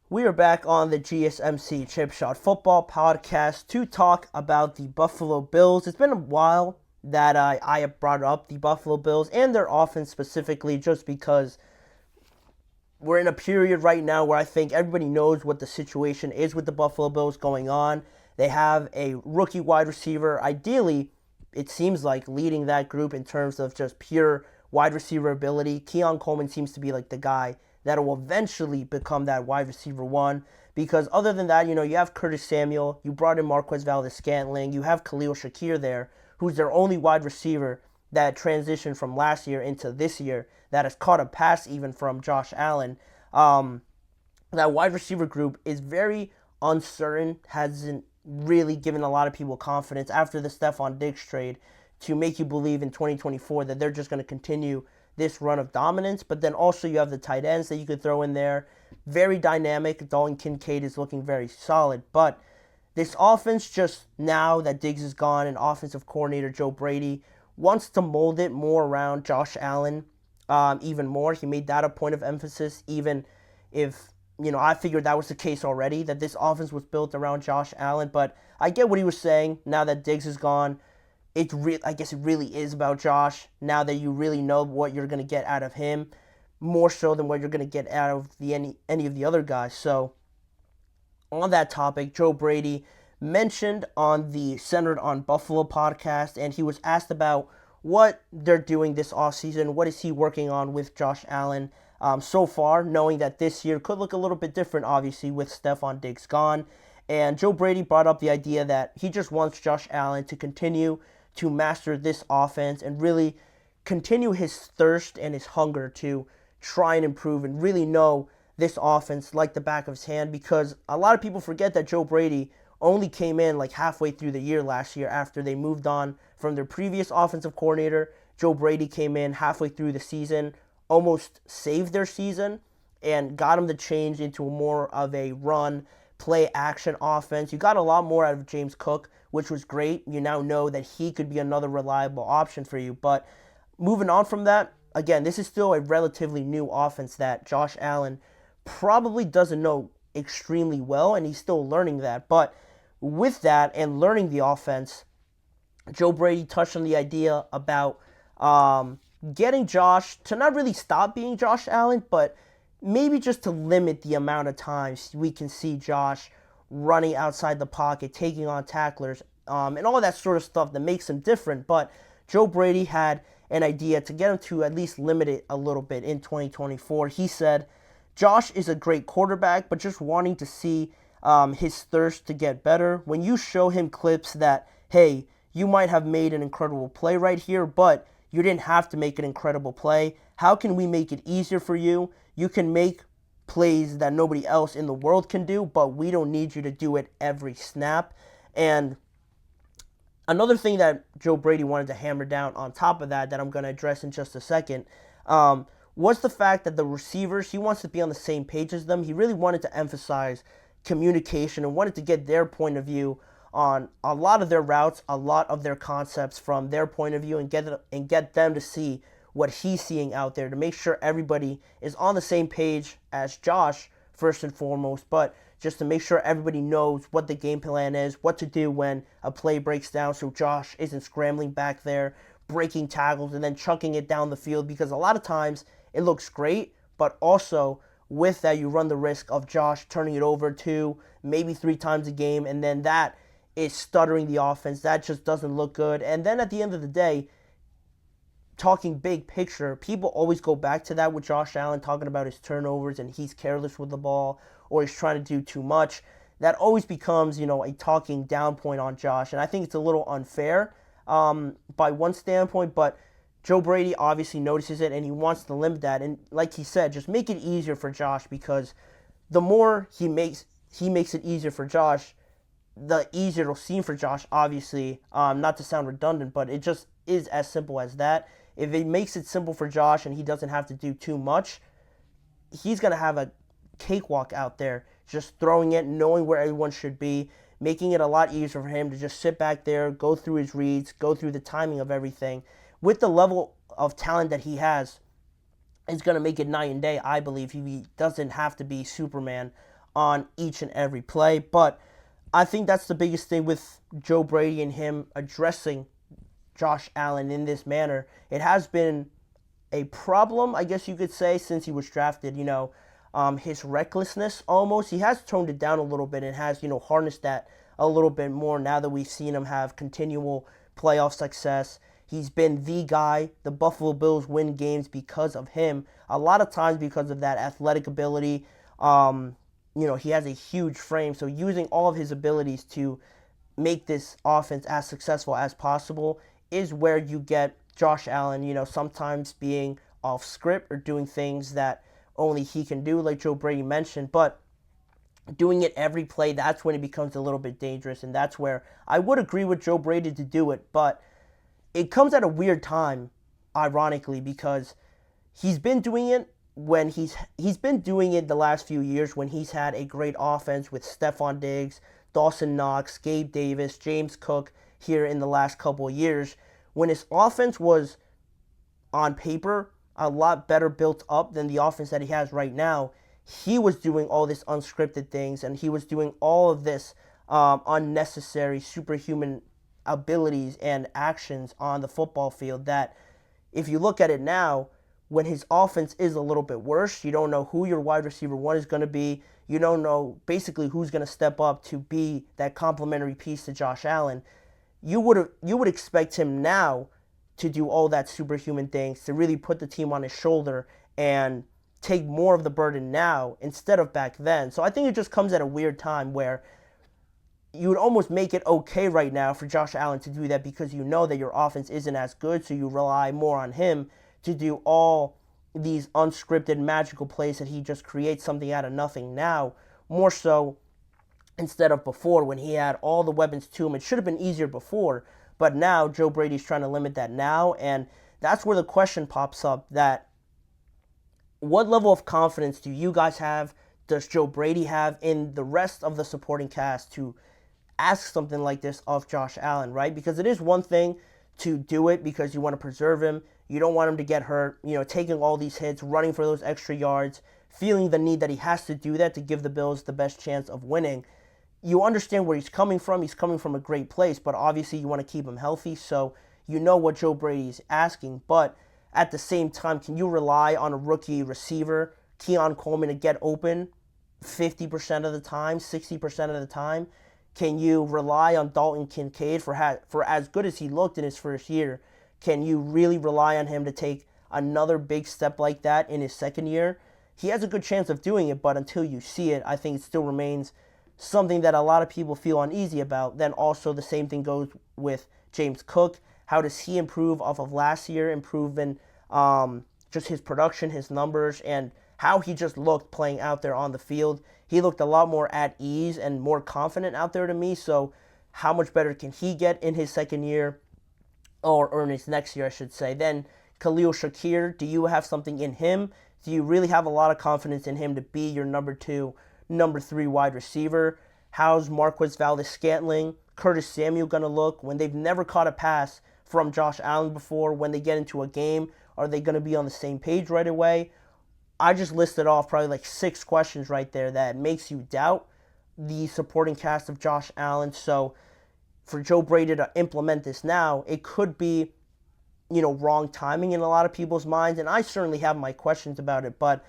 We are back on the GSMC Chip Shot Football Podcast to talk about the Buffalo Bills. It's been a while that I have brought up the Buffalo Bills and their offense specifically, just because we're in a period right now where I think everybody knows what the situation is with the Buffalo Bills going on. They have a rookie wide receiver, ideally, it seems like, leading that group in terms of just pure wide receiver ability. Keon Coleman seems to be like the guy that will eventually become that wide receiver one. Because other than that, you have Curtis Samuel, you brought in Marquez Valdes-Scantling, you have Khalil Shakir there, who's their only wide receiver that transitioned from last year into this year, that has caught a pass even from Josh Allen. That wide receiver group is very uncertain, hasn't really given a lot of people confidence after the Stephon Diggs trade to make you believe in 2024 that they're just going to continue this run of dominance. But then also you have the tight ends that you could throw in there. Very dynamic. Dalton Kincaid is looking very solid. But this offense, just now that Diggs is gone, and offensive coordinator Joe Brady wants to mold it more around Josh Allen even more. He made that a point of emphasis, even if, I figured that was the case already, that this offense was built around Josh Allen. But I get what he was saying now that Diggs is gone. I guess it really is about Josh now that you really know what you're going to get out of him, more so than what you're going to get out of any of the other guys. So on that topic, Joe Brady mentioned on the Centered on Buffalo podcast, and he was asked about what they're doing this offseason. What is he working on with Josh Allen so far, knowing that this year could look a little bit different, obviously, with Stephon Diggs gone. And Joe Brady brought up the idea that he just wants Josh Allen to continue to master this offense and really continue his thirst and his hunger to try and improve and really know this offense like the back of his hand, because a lot of people forget that Joe Brady only came in like halfway through the year last year after they moved on from their previous offensive coordinator. Joe Brady came in halfway through the season, almost saved their season, and got them to change into more of a run, play action offense. You got a lot more out of James Cook, which was great. You now know that he could be another reliable option for you. But moving on from that, again, this is still a relatively new offense that Josh Allen probably doesn't know extremely well, and he's still learning that. But with that and learning the offense, Joe Brady touched on the idea about getting Josh to not really stop being Josh Allen, but maybe just to limit the amount of times we can see Josh running outside the pocket, taking on tacklers, and all that sort of stuff that makes him different. But Joe Brady had an idea to get him to at least limit it a little bit in 2024. He said, Josh is a great quarterback, but just wanting to see his thirst to get better. When you show him clips that, hey, you might have made an incredible play right here, but you didn't have to make an incredible play. How can we make it easier for you? You can make plays that nobody else in the world can do, but we don't need you to do it every snap. And another thing that Joe Brady wanted to hammer down on top of that I'm going to address in just a second, was the fact that the receivers, he wants to be on the same page as them. He really wanted to emphasize communication and wanted to get their point of view on a lot of their routes, a lot of their concepts from their point of view, and get them to see what he's seeing out there, to make sure everybody is on the same page as Josh, first and foremost, but just to make sure everybody knows what the game plan is, what to do when a play breaks down, so Josh isn't scrambling back there, breaking tackles, and then chucking it down the field, because a lot of times it looks great, but also with that you run the risk of Josh turning it over 2, maybe 3 times a game, and then that is stuttering the offense. That just doesn't look good. And then at the end of the day, talking big picture, people always go back to that with Josh Allen, talking about his turnovers and he's careless with the ball or he's trying to do too much. That always becomes, a talking down point on Josh. And I think it's a little unfair by one standpoint, but Joe Brady obviously notices it and he wants to limit that. And like he said, just make it easier for Josh, because the more he makes it easier for Josh, the easier it'll seem for Josh, obviously. Not to sound redundant, but it just is as simple as that. If it makes it simple for Josh and he doesn't have to do too much, he's going to have a cakewalk out there, just throwing it, knowing where everyone should be, making it a lot easier for him to just sit back there, go through his reads, go through the timing of everything. With the level of talent that he has, it's going to make it night and day, I believe. He doesn't have to be Superman on each and every play. But I think that's the biggest thing with Joe Brady and him addressing Josh Allen in this manner. It has been a problem, I guess you could say, since he was drafted. His recklessness almost. He has toned it down a little bit and has, harnessed that a little bit more now that we've seen him have continual playoff success. He's been the guy. The Buffalo Bills win games because of him. A lot of times because of that athletic ability. He has a huge frame. So using all of his abilities to make this offense as successful as possible is where you get Josh Allen, sometimes being off script or doing things that only he can do, like Joe Brady mentioned. But doing it every play, that's when it becomes a little bit dangerous. And that's where I would agree with Joe Brady to do it. But it comes at a weird time, ironically, because he's been doing it when he's been doing it the last few years when he's had a great offense with Stephon Diggs, Dawson Knox, Gabe Davis, James Cook here in the last couple of years. When his offense was on paper a lot better built up than the offense that he has right now, he was doing all this unscripted things and he was doing all of this unnecessary superhuman abilities and actions on the football field that if you look at it now, when his offense is a little bit worse, you don't know who your wide receiver one is going to be. You don't know basically who's going to step up to be that complementary piece to Josh Allen. You would expect him now to do all that superhuman things, to really put the team on his shoulder and take more of the burden now instead of back then. So I think it just comes at a weird time where you would almost make it okay right now for Josh Allen to do that because you know that your offense isn't as good, so you rely more on him to do all these unscripted magical plays that he just creates something out of nothing now, more so instead of before when he had all the weapons to him. It should have been easier before, but now Joe Brady's trying to limit that now, and that's where the question pops up that what level of confidence do you guys have, does Joe Brady have in the rest of the supporting cast to ask something like this of Josh Allen, right? Because it is one thing to do it because you want to preserve him. You don't want him to get hurt, taking all these hits, running for those extra yards, feeling the need that he has to do that to give the Bills the best chance of winning. You understand where he's coming from. He's coming from a great place, but obviously you want to keep him healthy, so you know what Joe Brady is asking. But at the same time, can you rely on a rookie receiver, Keon Coleman, to get open 50% of the time, 60% of the time? Can you rely on Dalton Kincaid for as good as he looked in his first year? Can you really rely on him to take another big step like that in his second year? He has a good chance of doing it, but until you see it, I think it still remains something that a lot of people feel uneasy about. Then also the same thing goes with James Cook. How does he improve off of last year, improving just his production, his numbers, and how he just looked playing out there on the field? He looked a lot more at ease and more confident out there to me, so how much better can he get in his second year, or in his next year, I should say? Then Khalil Shakir, do you have something in him? Do you really have a lot of confidence in him to be your number 2, number 3 wide receiver? How's Marquez Valdes-Scantling, Curtis Samuel going to look when they've never caught a pass from Josh Allen before? When they get into a game, are they going to be on the same page right away? I just listed off probably like 6 questions right there that makes you doubt the supporting cast of Josh Allen. So for Joe Brady to implement this now, it could be, wrong timing in a lot of people's minds, and I certainly have my questions about it. But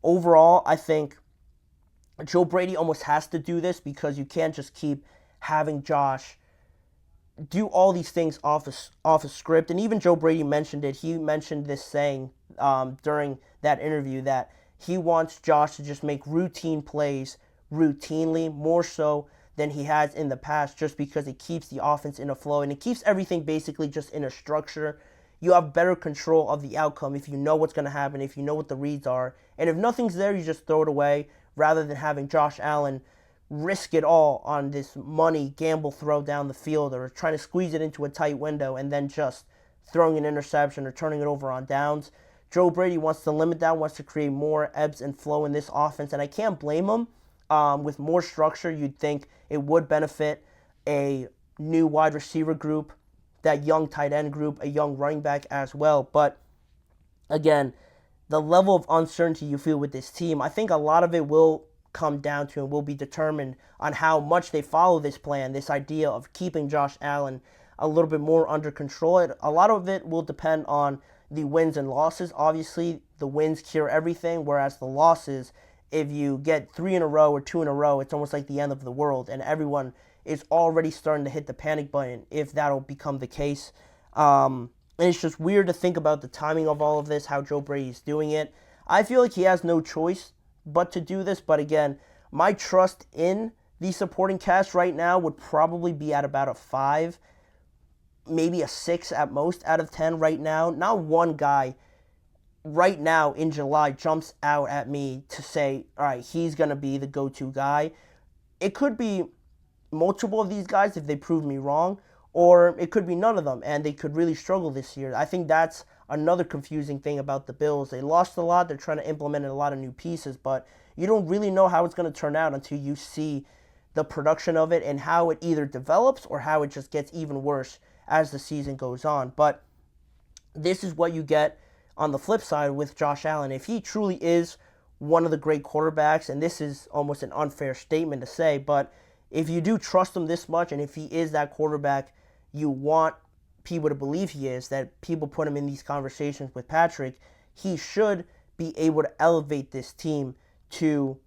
overall, I think Joe Brady almost has to do this because you can't just keep having Josh do all these things off a script. And even Joe Brady mentioned it. He mentioned this saying during that interview that he wants Josh to just make routine plays routinely, more so than he has in the past, just because it keeps the offense in a flow and it keeps everything basically just in a structure. You have better control of the outcome if you know what's going to happen, if you know what the reads are. And if nothing's there, you just throw it away rather than having Josh Allen risk it all on this money gamble throw down the field or trying to squeeze it into a tight window and then just throwing an interception or turning it over on downs. Joe Brady wants to limit that, wants to create more ebbs and flow in this offense, and I can't blame him. With more structure, you'd think it would benefit a new wide receiver group, that young tight end group, a young running back as well. But again, the level of uncertainty you feel with this team, I think a lot of it will come down to and will be determined on how much they follow this plan, this idea of keeping Josh Allen a little bit more under control. A lot of it will depend on the wins and losses. Obviously, the wins cure everything, whereas the losses, if you get 3 in a row or 2 in a row, it's almost like the end of the world, and everyone is already starting to hit the panic button if that'll become the case. And it's just weird to think about the timing of all of this, how Joe Brady is doing it. I feel like he has no choice but to do this, but again, my trust in the supporting cast right now would probably be at about a 5, maybe a 6 at most out of 10 right now. Not one guy right now in July jumps out at me to say, all right, he's going to be the go-to guy. It could be multiple of these guys if they prove me wrong, or it could be none of them, and they could really struggle this year. I think that's another confusing thing about the Bills. They lost a lot. They're trying to implement a lot of new pieces, but you don't really know how it's going to turn out until you see the production of it and how it either develops or how it just gets even worse as the season goes on. But this is what you get on the flip side with Josh Allen. If he truly is one of the great quarterbacks, and this is almost an unfair statement to say, but if you do trust him this much, and if he is that quarterback you want people to believe he is, that people put him in these conversations with Patrick, he should be able to elevate this team to,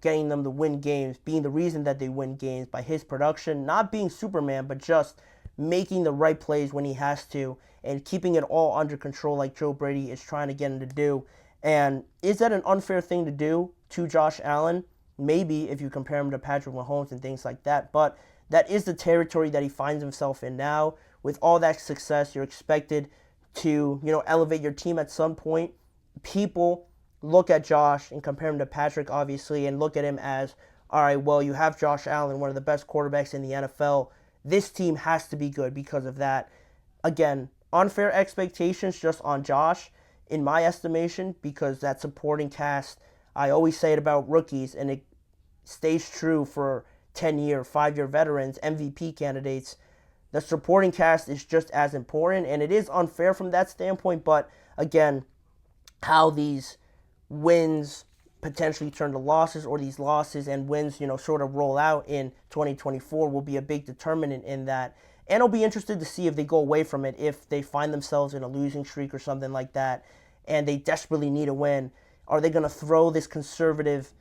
getting them to win games, being the reason that they win games by his production, not being Superman, but just making the right plays when he has to and keeping it all under control like Joe Brady is trying to get him to do. And is that an unfair thing to do to Josh Allen? Maybe if you compare him to Patrick Mahomes and things like that, but that is the territory that he finds himself in now. With all that success, you're expected to, elevate your team at some point. People look at Josh and compare him to Patrick, obviously, and look at him as, all right, well, you have Josh Allen, one of the best quarterbacks in the NFL. This team has to be good because of that. Again, unfair expectations just on Josh, in my estimation, because that supporting cast, I always say it about rookies, and it stays true for 10-year, 5-year veterans, MVP candidates. The supporting cast is just as important, and it is unfair from that standpoint, but again, how these wins potentially turn to losses, or these losses and wins, sort of roll out in 2024 will be a big determinant in that. And I'll be interested to see if they go away from it, if they find themselves in a losing streak or something like that, and they desperately need a win. Are they going to throw this conservative,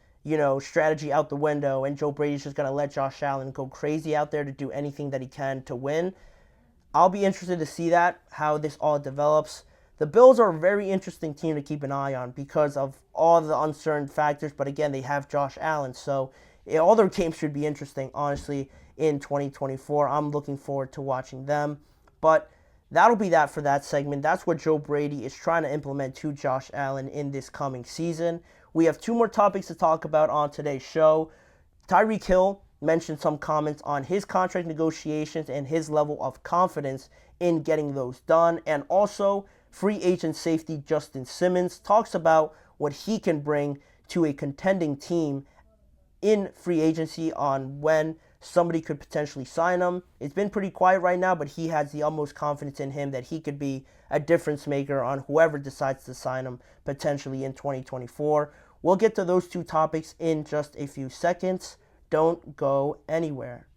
strategy out the window, and Joe Brady's just going to let Josh Allen go crazy out there to do anything that he can to win? I'll be interested to see that, how this all develops. The Bills are a very interesting team to keep an eye on because of all the uncertain factors, but again, they have Josh Allen, so all their games should be interesting, honestly, in 2024. I'm looking forward to watching them, but that'll be that for that segment. That's what Joe Brady is trying to implement to Josh Allen in this coming season. We have 2 more topics to talk about on today's show. Tyreek Hill mentioned some comments on his contract negotiations and his level of confidence in getting those done. And also, free agent safety Justin Simmons talks about what he can bring to a contending team in free agency on when somebody could potentially sign him. It's been pretty quiet right now, but he has the utmost confidence in him that he could be a difference maker on whoever decides to sign him potentially in 2024. We'll get to those 2 topics in just a few seconds. Don't go anywhere.